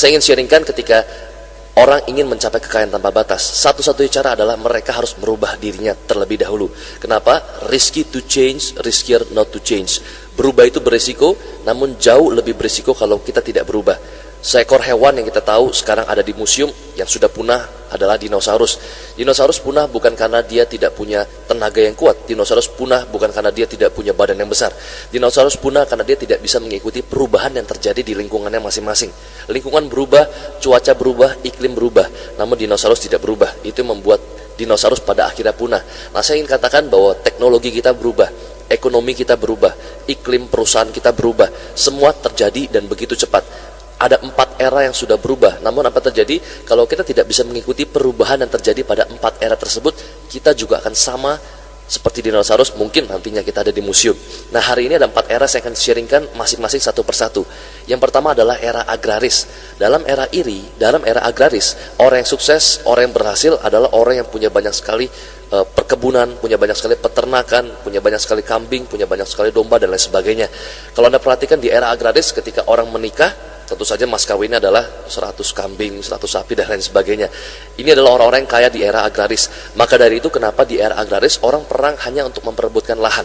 Saya ingin sharingkan ketika orang ingin mencapai kekayaan tanpa batas, satu-satunya cara adalah mereka harus merubah dirinya terlebih dahulu. Kenapa? Risky to change, riskier not to change. Berubah itu berisiko, namun jauh lebih berisiko kalau kita tidak berubah. Seekor hewan yang kita tahu sekarang ada di museum yang sudah punah adalah dinosaurus. Dinosaurus punah bukan karena dia tidak punya tenaga yang kuat. Dinosaurus punah bukan karena dia tidak punya badan yang besar. Dinosaurus punah karena dia tidak bisa mengikuti perubahan yang terjadi di lingkungannya masing-masing. Lingkungan berubah, cuaca berubah, iklim berubah. Namun dinosaurus tidak berubah. Itu membuat dinosaurus pada akhirnya punah. Nah, saya ingin katakan bahwa teknologi kita berubah, ekonomi kita berubah, iklim perusahaan kita berubah. Semua terjadi dan begitu cepat. Ada 4 era yang sudah berubah. Namun apa terjadi? Kalau kita tidak bisa mengikuti perubahan yang terjadi pada 4 era tersebut, kita juga akan sama seperti dinosaurus, mungkin nantinya kita ada di museum. Nah, hari ini ada 4 era, saya akan sharingkan masing-masing satu persatu. Yang pertama adalah era agraris. Dalam era agraris, orang yang sukses, orang yang berhasil adalah orang yang punya banyak sekali perkebunan, punya banyak sekali peternakan, punya banyak sekali kambing, punya banyak sekali domba, dan lain sebagainya. Kalau Anda perhatikan di era agraris, ketika orang menikah, tentu saja mas kawinnya adalah 100 kambing, 100 sapi, dan lain sebagainya. Ini adalah orang-orang yang kaya di era agraris. Maka dari itu kenapa di era agraris orang perang hanya untuk memperebutkan lahan.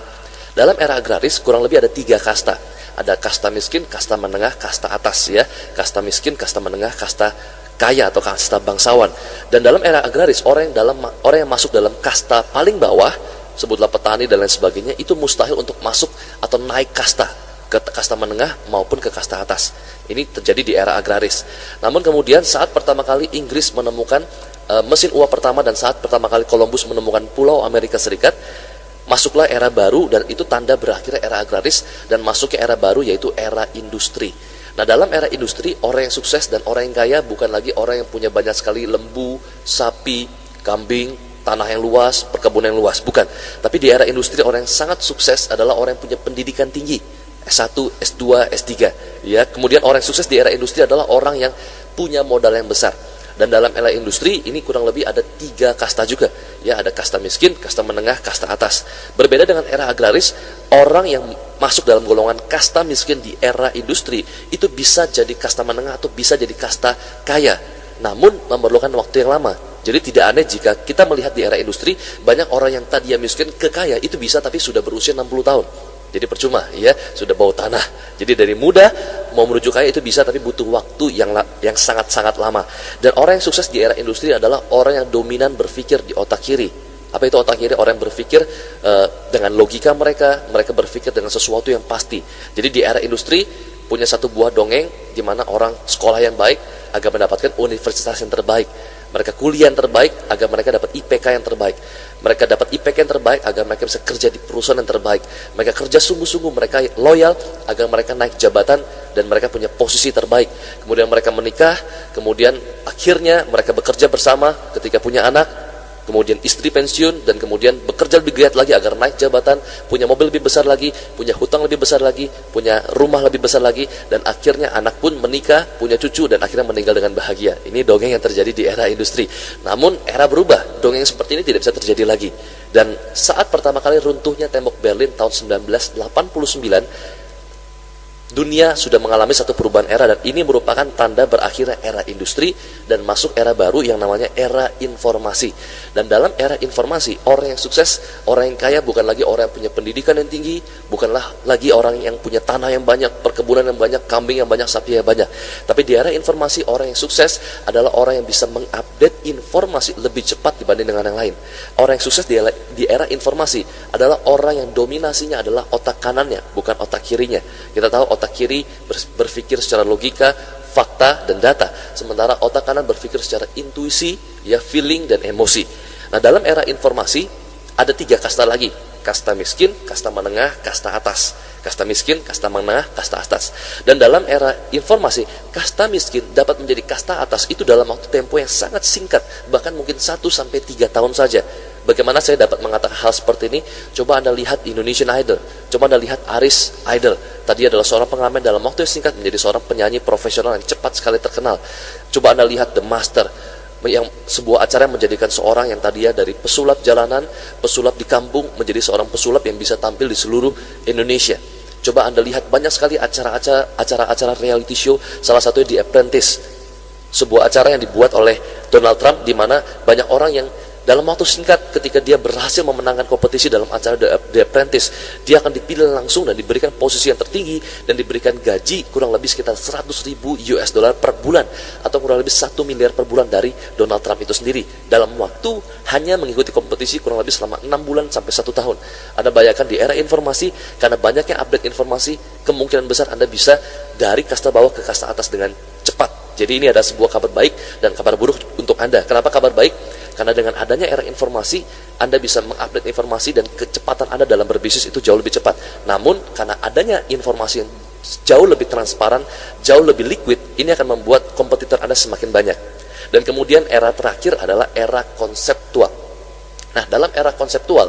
Dalam era agraris kurang lebih ada 3 kasta. Ada kasta miskin, kasta menengah, kasta atas, ya. Kasta miskin, kasta menengah, kasta kaya atau kasta bangsawan. Dan dalam era agraris orang yang masuk dalam kasta paling bawah, sebutlah petani dan lain sebagainya, itu mustahil untuk masuk atau naik kasta ke kasta menengah maupun ke kasta atas. Ini terjadi di era agraris. Namun kemudian saat pertama kali Inggris menemukan mesin uap pertama dan saat pertama kali Columbus menemukan pulau Amerika Serikat, masuklah era baru, dan itu tanda berakhirnya era agraris dan masuknya era baru, yaitu era industri. Nah, dalam era industri orang yang sukses dan orang yang kaya bukan lagi orang yang punya banyak sekali lembu, sapi, kambing, tanah yang luas, perkebunan yang luas, bukan. Tapi di era industri orang yang sangat sukses adalah orang yang punya pendidikan tinggi, S1, S2, S3, ya. Kemudian orang yang sukses di era industri adalah orang yang punya modal yang besar. Dan dalam era industri ini kurang lebih ada 3 kasta juga, ya. Ada kasta miskin, kasta menengah, kasta atas. Berbeda dengan era agraris, orang yang masuk dalam golongan kasta miskin di era industri itu bisa jadi kasta menengah atau bisa jadi kasta kaya, namun memerlukan waktu yang lama. Jadi tidak aneh jika kita melihat di era industri banyak orang yang tadinya miskin ke kaya itu bisa, tapi sudah berusia 60 tahun. Jadi percuma, ya, sudah bau tanah. Jadi dari muda mau menuju kaya itu bisa, tapi butuh waktu yang sangat-sangat lama. Dan orang yang sukses di era industri adalah orang yang dominan berpikir di otak kiri. Apa itu otak kiri? Orang yang berpikir dengan logika mereka berpikir dengan sesuatu yang pasti. Jadi di era industri punya satu buah dongeng di mana orang sekolah yang baik agar mendapatkan universitas yang terbaik. Mereka kuliah yang terbaik agar mereka dapat IPK yang terbaik. Mereka dapat IPK yang terbaik agar mereka bisa kerja di perusahaan yang terbaik. Mereka kerja sungguh-sungguh, mereka loyal agar mereka naik jabatan dan mereka punya posisi terbaik. Kemudian mereka menikah, kemudian akhirnya mereka bekerja bersama ketika punya anak. Kemudian istri pensiun dan kemudian bekerja lebih giat lagi agar naik jabatan, punya mobil lebih besar lagi, punya hutang lebih besar lagi, punya rumah lebih besar lagi, dan akhirnya anak pun menikah, punya cucu, dan akhirnya meninggal dengan bahagia. Ini dongeng yang terjadi di era industri. Namun era berubah, dongeng seperti ini tidak bisa terjadi lagi. Dan saat pertama kali runtuhnya tembok Berlin tahun 1989, dunia sudah mengalami satu perubahan era, dan ini merupakan tanda berakhirnya era industri dan masuk era baru yang namanya era informasi. Dan dalam era informasi, orang yang sukses, orang yang kaya bukan lagi orang yang punya pendidikan yang tinggi, bukanlah lagi orang yang punya tanah yang banyak, perkebunan yang banyak, kambing yang banyak, sapi yang banyak. Tapi di era informasi, orang yang sukses adalah orang yang bisa mengupdate informasi lebih cepat dibanding dengan yang lain. Orang yang sukses di era informasi adalah orang yang dominasinya adalah otak kanannya, bukan otak kirinya. Kita tahu otak kiri berpikir secara logika, fakta, dan data. Sementara otak kanan berpikir secara intuisi, ya, feeling, dan emosi. Nah, dalam era informasi ada 3 kasta lagi. Kasta miskin, kasta menengah, kasta atas. Kasta miskin, kasta menengah, kasta atas. Dan dalam era informasi, kasta miskin dapat menjadi kasta atas itu dalam waktu tempo yang sangat singkat, bahkan mungkin 1-3 tahun saja. Bagaimana saya dapat mengatakan hal seperti ini? Coba Anda lihat Indonesian Idol. Coba Anda lihat Aris Idol. Tadi adalah seorang pengamen, dalam waktu yang singkat menjadi seorang penyanyi profesional yang cepat sekali terkenal. Coba Anda lihat The Master, yang sebuah acara yang menjadikan seorang yang tadinya dari pesulap jalanan, pesulap di kampung, menjadi seorang pesulap yang bisa tampil di seluruh Indonesia. Coba Anda lihat banyak sekali acara-acara reality show, salah satunya The Apprentice. Sebuah acara yang dibuat oleh Donald Trump di mana banyak orang yang dalam waktu singkat ketika dia berhasil memenangkan kompetisi dalam acara The Apprentice, dia akan dipilih langsung dan diberikan posisi yang tertinggi dan diberikan gaji kurang lebih sekitar 100.000 US dollar per bulan atau kurang lebih 1 miliar per bulan dari Donald Trump itu sendiri dalam waktu hanya mengikuti kompetisi kurang lebih selama 6 bulan sampai 1 tahun. Anda bayangkan di era informasi, karena banyaknya update informasi, kemungkinan besar Anda bisa dari kasta bawah ke kasta atas dengan cepat. Jadi ini ada sebuah kabar baik dan kabar buruk untuk Anda. Kenapa kabar baik? Karena dengan adanya era informasi, Anda bisa mengupdate informasi dan kecepatan Anda dalam berbisnis itu jauh lebih cepat. Namun, karena adanya informasi yang jauh lebih transparan, jauh lebih liquid, ini akan membuat kompetitor Anda semakin banyak. Dan kemudian era terakhir adalah era konseptual. Nah, dalam era konseptual,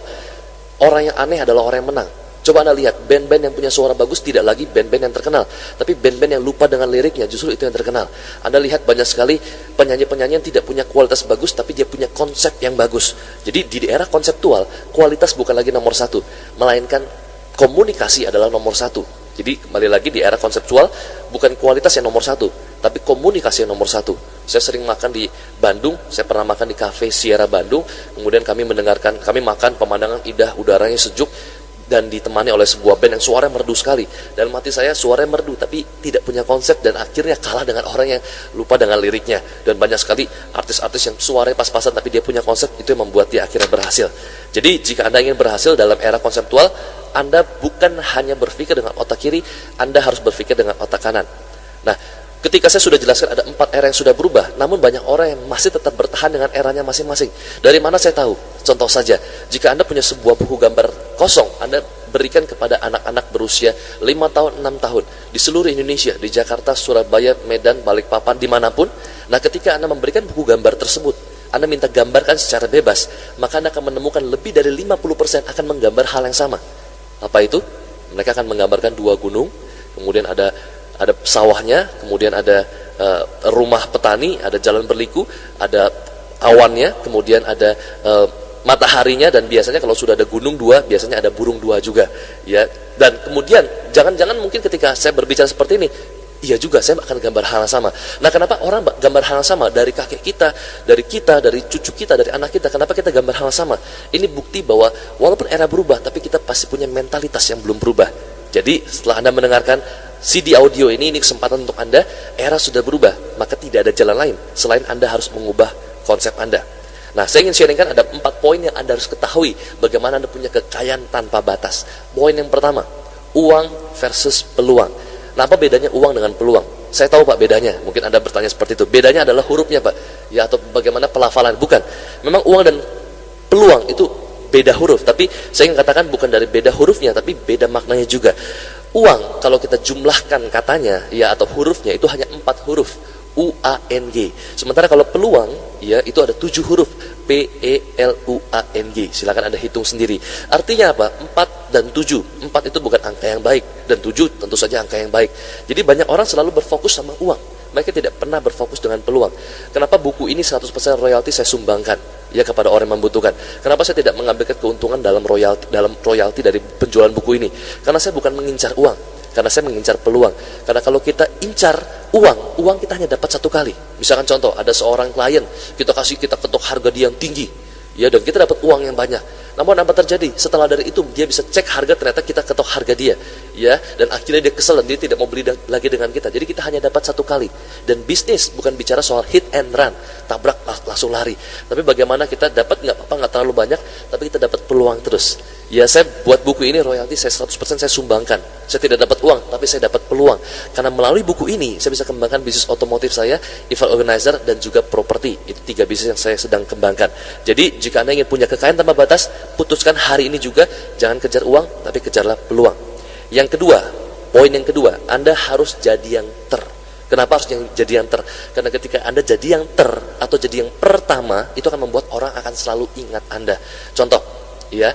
orang yang aneh adalah orang yang menang. Coba Anda lihat, band-band yang punya suara bagus tidak lagi band-band yang terkenal, tapi band-band yang lupa dengan liriknya justru itu yang terkenal. Anda lihat banyak sekali penyanyi-penyanyi yang tidak punya kualitas bagus, tapi dia punya konsep yang bagus. Jadi di era konseptual, kualitas bukan lagi nomor satu, melainkan komunikasi adalah nomor satu. Jadi kembali lagi di era konseptual, bukan kualitas yang nomor satu, tapi komunikasi yang nomor satu. Saya sering makan di Bandung, saya pernah makan di Cafe Sierra Bandung, kemudian kami makan pemandangan indah, udaranya sejuk, dan ditemani oleh sebuah band yang suaranya merdu sekali. Dalam hati saya, suaranya merdu tapi tidak punya konsep dan akhirnya kalah dengan orang yang lupa dengan liriknya. Dan banyak sekali artis-artis yang suaranya pas-pasan tapi dia punya konsep, itu yang membuat dia akhirnya berhasil. Jadi jika Anda ingin berhasil dalam era konseptual, Anda bukan hanya berpikir dengan otak kiri, Anda harus berpikir dengan otak kanan. Nah, ketika saya sudah jelaskan ada 4 era yang sudah berubah, namun banyak orang yang masih tetap bertahan dengan eranya masing-masing. Dari mana saya tahu? Contoh saja, jika Anda punya sebuah buku gambar kosong, Anda berikan kepada anak-anak berusia 5 tahun, 6 tahun, di seluruh Indonesia, di Jakarta, Surabaya, Medan, Balikpapan, dimanapun. Nah, ketika Anda memberikan buku gambar tersebut, Anda minta gambarkan secara bebas, maka Anda akan menemukan lebih dari 50% akan menggambar hal yang sama. Apa itu? Mereka akan menggambarkan 2 gunung, kemudian ada sawahnya, kemudian ada rumah petani, ada jalan berliku, ada awannya, kemudian ada mataharinya, dan biasanya kalau sudah ada gunung 2, biasanya ada burung 2 juga, ya. Dan kemudian jangan-jangan mungkin ketika saya berbicara seperti ini, iya juga saya akan gambar hal yang sama. Nah, kenapa orang gambar hal yang sama dari kakek kita, dari cucu kita, dari anak kita? Kenapa kita gambar hal yang sama? Ini bukti bahwa walaupun era berubah, tapi kita pasti punya mentalitas yang belum berubah. Jadi setelah Anda mendengarkan CD audio ini kesempatan untuk Anda, era sudah berubah, maka tidak ada jalan lain selain Anda harus mengubah konsep Anda. Nah, saya ingin sharingkan ada 4 poin yang Anda harus ketahui bagaimana Anda punya kekayaan tanpa batas. Poin yang pertama, uang versus peluang. Nah, apa bedanya uang dengan peluang? Saya tahu Pak bedanya, mungkin Anda bertanya seperti itu. Bedanya adalah hurufnya Pak, ya, atau bagaimana pelafalan. Bukan, memang uang dan peluang itu beda huruf, tapi saya ingin katakan bukan dari beda hurufnya, tapi beda maknanya juga. Uang, kalau kita jumlahkan katanya, ya, atau hurufnya, itu hanya 4 huruf, U-A-N-G. Sementara kalau peluang, ya, itu ada 7 huruf, P-E-L-U-A-N-G. Silakan Anda hitung sendiri. Artinya apa? 4 dan 7. 4 itu bukan angka yang baik, dan 7 tentu saja angka yang baik. Jadi banyak orang selalu berfokus sama uang. Mereka tidak pernah berfokus dengan peluang. Kenapa buku ini 100% royalti saya sumbangkan, ya, kepada orang yang membutuhkan? Kenapa saya tidak mengambilkan keuntungan dalam royalti dari penjualan buku ini? Karena saya bukan mengincar uang, karena saya mengincar peluang. Karena kalau kita incar uang kita hanya dapat 1 kali. Misalkan contoh, ada seorang klien, kita ketok harga dia yang tinggi, ya, dan kita dapat uang yang banyak. Namun apa terjadi? Setelah dari itu dia bisa cek harga, ternyata kita ketok harga dia, ya, dan akhirnya dia kesel dan dia tidak mau beli lagi dengan kita. Jadi kita hanya dapat 1 kali. Dan bisnis bukan bicara soal hit and run, tabrak langsung lari, tapi bagaimana kita dapat nggak apa-apa, nggak terlalu banyak, tapi kita dapat peluang terus. Ya, saya buat buku ini royalti saya 100% saya sumbangkan. Saya tidak dapat uang, tapi saya dapat peluang. Karena melalui buku ini saya bisa kembangkan bisnis otomotif saya, event organizer, dan juga properti. Itu 3 bisnis yang saya sedang kembangkan. Jadi jika Anda ingin punya kekayaan tanpa batas, putuskan hari ini juga, jangan kejar uang, tapi kejarlah peluang. Yang kedua, poin yang kedua, Anda harus jadi yang ter. Kenapa harus jadi yang ter? Karena ketika Anda jadi yang ter atau jadi yang pertama, itu akan membuat orang akan selalu ingat Anda. Contoh, ya,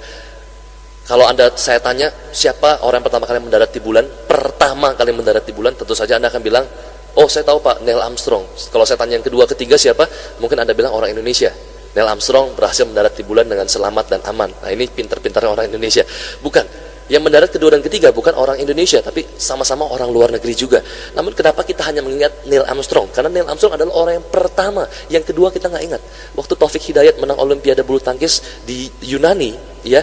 kalau saya tanya siapa orang pertama kali mendarat di bulan, pertama kali mendarat di bulan, tentu saja Anda akan bilang, oh saya tahu Pak, Neil Armstrong. Kalau saya tanya yang kedua, ketiga siapa, mungkin Anda bilang orang Indonesia. Neil Armstrong berhasil mendarat di bulan dengan selamat dan aman. Nah, ini pintar-pintarnya orang Indonesia. Bukan, Yang mendarat kedua dan ketiga bukan orang Indonesia, tapi sama-sama orang luar negeri juga. Namun kenapa kita hanya mengingat Neil Armstrong? Karena Neil Armstrong adalah orang yang pertama. Yang kedua kita nggak ingat. Waktu Taufik Hidayat menang Olimpiade bulu tangkis di Yunani, ya,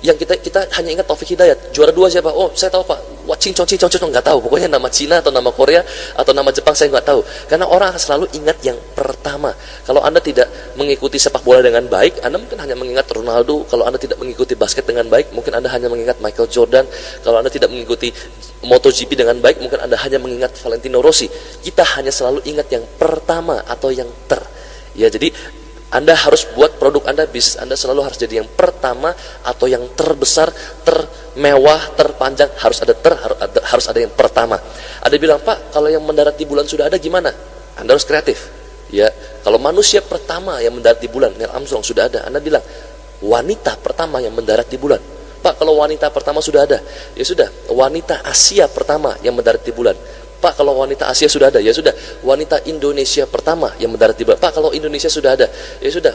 yang kita hanya ingat Taufik Hidayat. Juara 2 siapa? Oh, saya tahu Pak. Wacing Chong nggak tahu. Pokoknya nama Cina atau nama Korea atau nama Jepang saya nggak tahu. Karena orang akan selalu ingat yang pertama. Kalau Anda tidak mengikuti sepak bola dengan baik, Anda mungkin hanya mengingat Ronaldo. Kalau Anda tidak mengikuti basket dengan baik, mungkin Anda hanya mengingat Michael Jordan. Kalau Anda tidak mengikuti MotoGP dengan baik, mungkin Anda hanya mengingat Valentino Rossi. Kita hanya selalu ingat yang pertama atau yang ter. Ya, jadi Anda harus buat produk Anda, bisnis Anda selalu harus jadi yang pertama atau yang terbesar, termewah, terpanjang, harus ada yang pertama. Ada bilang, Pak, kalau yang mendarat di bulan sudah ada gimana? Anda harus kreatif. Ya, kalau manusia pertama yang mendarat di bulan, Neil Armstrong sudah ada. Anda bilang, wanita pertama yang mendarat di bulan. Pak, kalau wanita pertama sudah ada, ya sudah, wanita Asia pertama yang mendarat di bulan. Pak, kalau wanita Asia sudah ada, ya sudah, wanita Indonesia pertama yang mendarat di bulan. Pak, kalau Indonesia sudah ada, ya sudah,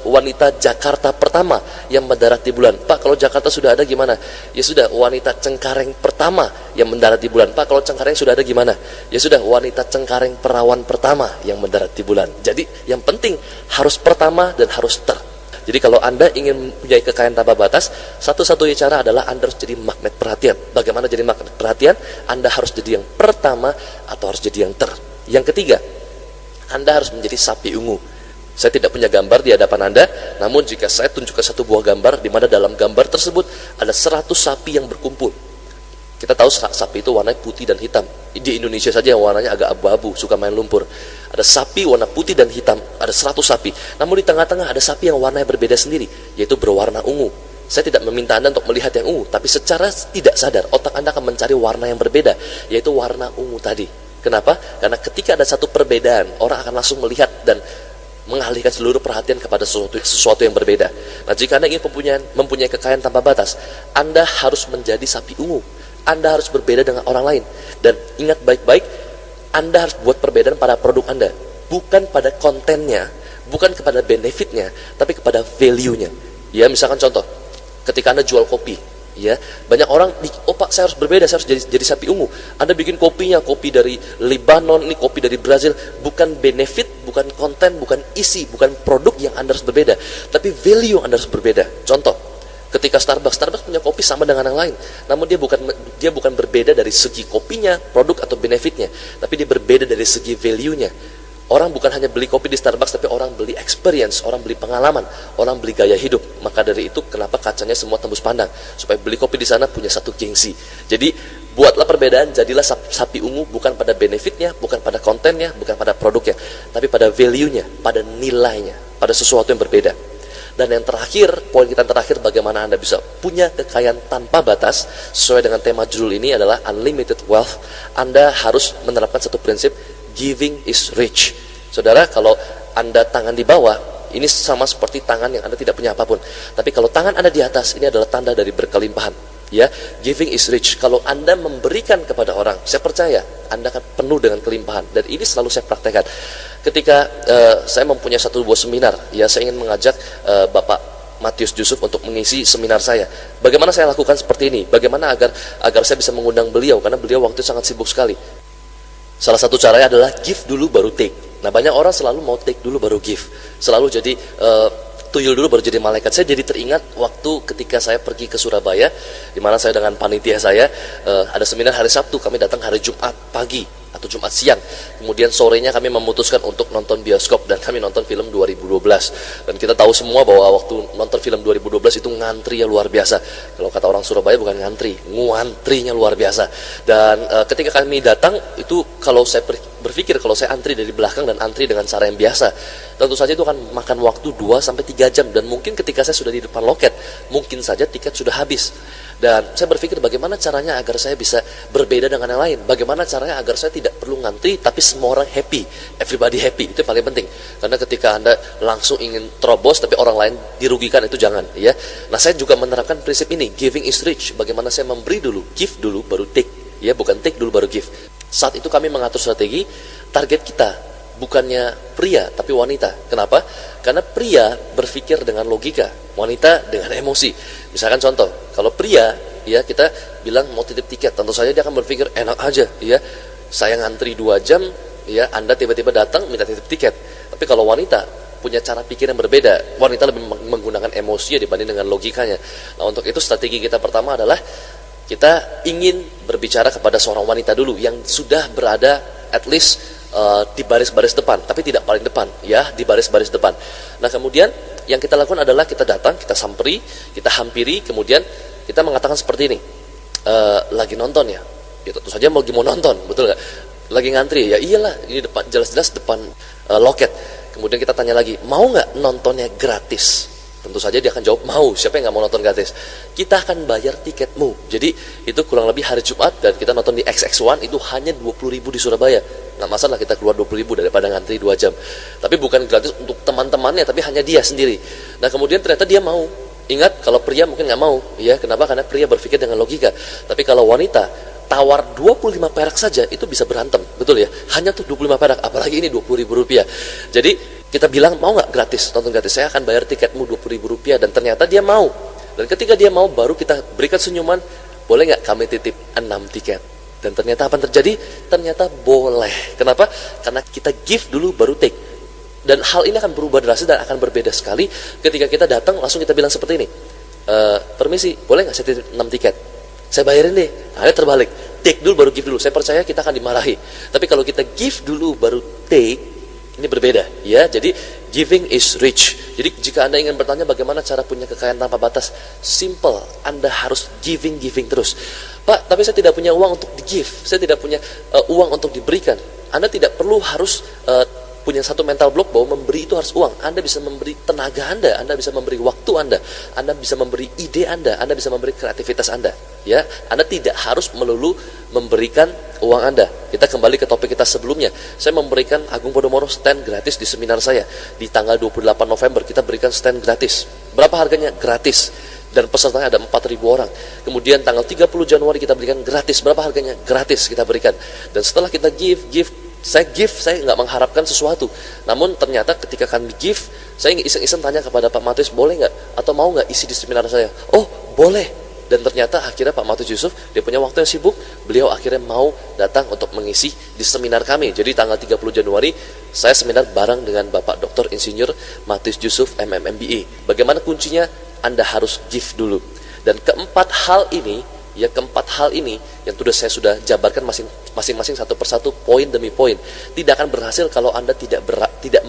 wanita Jakarta pertama yang mendarat di bulan. Pak, kalau Jakarta sudah ada gimana? Ya sudah, wanita Cengkareng pertama yang mendarat di bulan. Pak, kalau Cengkareng sudah ada gimana? Ya sudah, wanita Cengkareng Perawan pertama yang mendarat di bulan. Jadi yang penting harus pertama dan harus ter. Jadi kalau Anda ingin punya kekayaan tanpa batas, satu-satunya cara adalah Anda harus jadi magnet perhatian. Bagaimana jadi magnet perhatian? Anda harus jadi yang pertama atau harus jadi yang ter. Yang ketiga, Anda harus menjadi sapi ungu. Saya tidak punya gambar di hadapan Anda, namun jika saya tunjukkan satu buah gambar, di mana dalam gambar tersebut ada 100 sapi yang berkumpul. Kita tahu sapi itu warnanya putih dan hitam. Di Indonesia saja yang warnanya agak abu-abu, suka main lumpur. Ada sapi warna putih dan hitam, ada 100 sapi. Namun di tengah-tengah ada sapi yang warnanya berbeda sendiri, yaitu berwarna ungu. Saya tidak meminta Anda untuk melihat yang ungu, tapi secara tidak sadar, otak Anda akan mencari warna yang berbeda, yaitu warna ungu tadi. Kenapa? Karena ketika ada satu perbedaan, orang akan langsung melihat dan mengalihkan seluruh perhatian kepada sesuatu yang berbeda. Nah, jika Anda ingin mempunyai kekayaan tanpa batas, Anda harus menjadi sapi ungu. Anda harus berbeda dengan orang lain. Dan ingat baik-baik, Anda harus buat perbedaan pada produk Anda. Bukan pada kontennya, bukan kepada benefitnya, tapi kepada value-nya. Ya, misalkan contoh, ketika Anda jual kopi, ya, banyak orang, oh Pak, saya harus berbeda, saya harus jadi sapi ungu. Anda bikin kopinya, kopi dari Lebanon, ini kopi dari Brazil. Bukan benefit, bukan konten, bukan isi, bukan produk yang Anda harus berbeda, tapi value yang Anda harus berbeda. Contoh, ketika Starbucks punya kopi sama dengan yang lain, namun dia bukan berbeda dari segi kopinya, produk atau benefitnya, tapi dia berbeda dari segi value-nya. Orang bukan hanya beli kopi di Starbucks, tapi orang beli experience, orang beli pengalaman, orang beli gaya hidup. Maka dari itu kenapa kacanya semua tembus pandang, supaya beli kopi di sana punya satu gengsi. Jadi buatlah perbedaan, jadilah sapi ungu, bukan pada benefitnya, bukan pada kontennya, bukan pada produknya, tapi pada value-nya, pada nilainya, pada sesuatu yang berbeda. Dan yang terakhir, poin kita terakhir, bagaimana Anda bisa punya kekayaan tanpa batas, sesuai dengan tema judul ini adalah Unlimited Wealth. Anda harus menerapkan satu prinsip, giving is rich. Saudara, kalau Anda tangan di bawah, ini sama seperti tangan yang Anda tidak punya apapun. Tapi kalau tangan Anda di atas, ini adalah tanda dari berkelimpahan. Ya, giving is rich. Kalau Anda memberikan kepada orang, saya percaya Anda akan penuh dengan kelimpahan. Dan ini selalu saya praktekkan. Ketika saya mempunyai satu buah seminar, ya, saya ingin mengajak Bapak Matius Yusuf untuk mengisi seminar saya. Bagaimana saya lakukan seperti ini? Bagaimana agar saya bisa mengundang beliau? Karena beliau waktu itu sangat sibuk sekali. Salah satu caranya adalah give dulu baru take. Nah, banyak orang selalu mau take dulu baru give. Selalu jadi tuyul dulu baru jadi malaikat. Saya jadi teringat waktu ketika saya pergi ke Surabaya, di mana saya dengan panitia saya ada seminar hari Sabtu, kami datang hari Jumat pagi atau Jumat siang. Kemudian sorenya kami memutuskan untuk nonton bioskop dan kami nonton film 2012. Dan kita tahu semua bahwa waktu nonton film 2012 itu ngantri ya luar biasa. Kalau kata orang Surabaya bukan ngantri, nguantrinya luar biasa. Dan ketika kami datang itu, kalau saya berpikir kalau saya antri dari belakang dan antri dengan cara yang biasa, tentu saja itu akan makan waktu 2-3 jam, dan mungkin ketika saya sudah di depan loket, mungkin saja tiket sudah habis. Dan saya berpikir bagaimana caranya agar saya bisa berbeda dengan yang lain, bagaimana caranya agar saya tidak perlu ngantri tapi semua orang happy, everybody happy. Itu paling penting, karena ketika Anda langsung ingin terobos tapi orang lain dirugikan, itu jangan, ya. Nah, saya juga menerapkan prinsip ini, giving is rich. Bagaimana saya memberi dulu, give dulu baru take, ya, bukan take dulu baru give. Saat itu kami mengatur strategi, target kita bukannya pria tapi wanita. Kenapa? Karena pria berpikir dengan logika, wanita dengan emosi. Misalkan contoh, kalau pria ya kita bilang mau titip tiket, tentu saja dia akan berpikir enak aja, ya saya ngantri 2 jam, ya Anda tiba-tiba datang minta titip tiket. Tapi kalau wanita punya cara pikir yang berbeda, wanita lebih menggunakan emosi dibanding dengan logikanya. Nah, untuk itu strategi kita pertama adalah kita ingin berbicara kepada seorang wanita dulu yang sudah berada at least di baris-baris depan, tapi tidak paling depan, ya di baris-baris depan. Nah, kemudian yang kita lakukan adalah kita datang, kita samperi, kita hampiri, kemudian kita mengatakan seperti ini, lagi nonton ya, tentu saja lagi mau nonton, betul nggak? Lagi ngantri ya, iyalah, ini depan, jelas-jelas depan loket. Kemudian kita tanya lagi, mau nggak nontonnya gratis? Tentu saja dia akan jawab mau. Siapa yang nggak mau nonton gratis? Kita akan bayar tiketmu. Jadi itu kurang lebih hari Jumat dan kita nonton di XX1 itu hanya 20.000 di Surabaya. Nggak masalah kita keluar 20.000 daripada ngantri 2 jam. Tapi bukan gratis untuk teman-temannya, tapi hanya dia sendiri. Nah, kemudian ternyata dia mau. Ingat, kalau pria mungkin nggak mau, ya kenapa? Karena pria berpikir dengan logika. Tapi kalau wanita tawar 25 perak saja itu bisa berantem, betul ya? Hanya tuh 25 perak, apalagi ini 20.000 rupiah. Jadi kita bilang mau nggak gratis, nonton gratis, saya akan bayar tiketmu 20.000 rupiah, dan ternyata dia mau. Dan ketika dia mau, baru kita berikan senyuman, boleh nggak kami titip 6 tiket? Dan ternyata apa yang terjadi? Ternyata boleh. Kenapa? Karena kita give dulu baru take. Dan hal ini akan berubah drastis dan akan berbeda sekali ketika kita datang langsung kita bilang seperti ini, permisi, boleh nggak saya titip 6 tiket? Saya bayarin deh. Nah, terbalik, take dulu baru give dulu. Saya percaya kita akan dimarahi. Tapi kalau kita give dulu baru take, ini berbeda, ya. Jadi giving is rich. Jadi jika Anda ingin bertanya bagaimana cara punya kekayaan tanpa batas, simple. Anda harus giving terus. Pak, tapi saya tidak punya uang untuk di-give. Saya tidak punya uang untuk diberikan. Anda tidak perlu harus punya satu mental block bahwa memberi itu harus uang. Anda bisa memberi tenaga Anda bisa memberi waktu Anda bisa memberi ide Anda bisa memberi kreativitas Anda. Ya, Anda tidak harus melulu memberikan uang Anda. Kita kembali ke topik kita sebelumnya. Saya memberikan Agung Podomoro stand gratis di seminar saya. Di tanggal 28 November kita berikan stand gratis. Berapa harganya? Gratis. Dan pesertanya ada 4.000 orang. Kemudian tanggal 30 Januari kita berikan gratis. Berapa harganya? Gratis kita berikan. Dan setelah kita give, saya nggak mengharapkan sesuatu. Namun ternyata ketika kami give, saya iseng-iseng tanya kepada Pak Matius, boleh nggak atau mau nggak isi di seminar saya? Oh, boleh. Dan ternyata akhirnya Pak Matius Yusuf, dia punya waktu yang sibuk, beliau akhirnya mau datang untuk mengisi di seminar kami. Jadi tanggal 30 Januari saya seminar bareng dengan Bapak Dr. Insinyur Matius Yusuf MMMBA. Bagaimana kuncinya? Anda harus give dulu. Dan keempat hal ini yang sudah jabarkan masing-masing satu persatu, poin demi poin, tidak akan berhasil kalau Anda tidak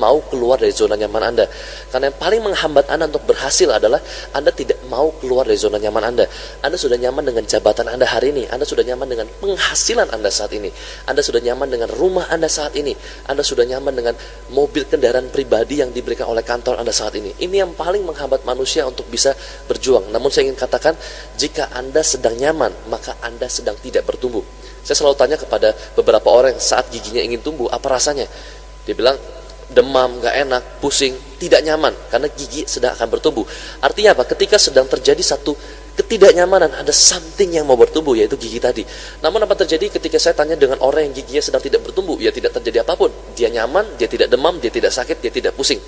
mau keluar dari zona nyaman Anda. Karena yang paling menghambat Anda untuk berhasil adalah Anda tidak mau keluar dari zona nyaman Anda. Anda sudah nyaman dengan jabatan Anda hari ini, Anda sudah nyaman dengan penghasilan Anda saat ini, Anda sudah nyaman dengan rumah Anda saat ini, Anda sudah nyaman dengan mobil kendaraan pribadi yang diberikan oleh kantor Anda saat ini. Ini yang paling menghambat manusia untuk bisa berjuang. Namun saya ingin katakan, jika Anda sedang nyaman, maka Anda sedang tidak bertumbuh. Saya selalu tanya kepada beberapa orang saat giginya ingin tumbuh, apa rasanya? Dia bilang, demam, gak enak, pusing, tidak nyaman, karena gigi sedang akan bertumbuh. Artinya apa? Ketika sedang terjadi satu ketidaknyamanan, ada something yang mau bertumbuh, yaitu gigi tadi. Namun apa terjadi ketika saya tanya dengan orang yang giginya sedang tidak bertumbuh? Ya tidak terjadi apapun. Dia nyaman, dia tidak demam, dia tidak sakit, dia tidak pusing.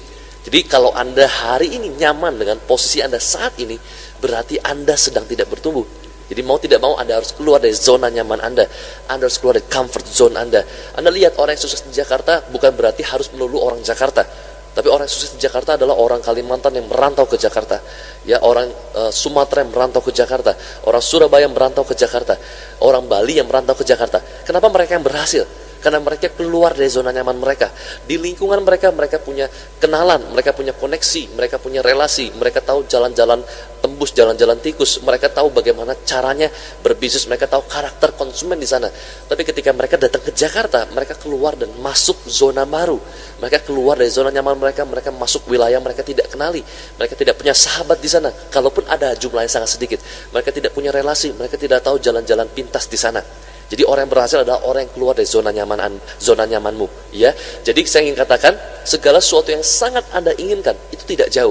Jadi kalau Anda hari ini nyaman dengan posisi Anda saat ini, berarti Anda sedang tidak bertumbuh. Jadi mau tidak mau Anda harus keluar dari zona nyaman Anda harus keluar dari comfort zone Anda lihat orang yang sukses di Jakarta bukan berarti harus melulu orang Jakarta. Tapi orang yang sukses di Jakarta adalah orang Kalimantan yang merantau ke Jakarta. Ya, orang Sumatera yang merantau ke Jakarta, orang Surabaya yang merantau ke Jakarta, orang Bali yang merantau ke Jakarta. Kenapa mereka yang berhasil? Karena mereka keluar dari zona nyaman mereka. Di lingkungan mereka punya kenalan, mereka punya koneksi, mereka punya relasi, mereka tahu jalan-jalan tembus, jalan-jalan tikus, mereka tahu bagaimana caranya berbisnis, mereka tahu karakter konsumen di sana. Tapi ketika mereka datang ke Jakarta, mereka keluar dan masuk zona baru. Mereka keluar dari zona nyaman mereka masuk wilayah mereka tidak kenali. Mereka tidak punya sahabat di sana. Kalaupun ada, jumlahnya sangat sedikit. Mereka tidak punya relasi, mereka tidak tahu jalan-jalan pintas di sana. Jadi orang yang berhasil adalah orang yang keluar dari zona nyamanmu, ya. Jadi saya ingin katakan, segala sesuatu yang sangat Anda inginkan itu tidak jauh,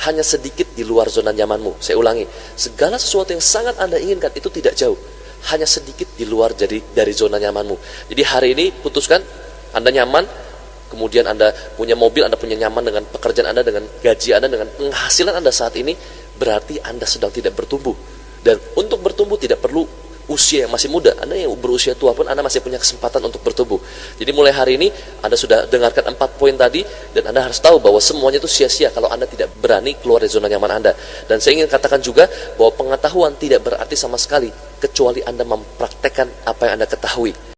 hanya sedikit di luar zona nyamanmu. Saya ulangi, segala sesuatu yang sangat Anda inginkan itu tidak jauh, hanya sedikit di luar dari zona nyamanmu. Jadi hari ini putuskan, Anda nyaman, kemudian Anda punya mobil, Anda punya nyaman dengan pekerjaan Anda, dengan gaji Anda, dengan penghasilan Anda saat ini, berarti Anda sedang tidak bertumbuh. Dan untuk bertumbuh tidak perlu usia yang masih muda. Anda yang berusia tua pun Anda masih punya kesempatan untuk bertumbuh. Jadi mulai hari ini Anda sudah dengarkan 4 poin tadi, dan Anda harus tahu bahwa semuanya itu sia-sia kalau Anda tidak berani keluar dari zona nyaman Anda. Dan saya ingin katakan juga bahwa pengetahuan tidak berarti sama sekali kecuali Anda mempraktekkan apa yang Anda ketahui.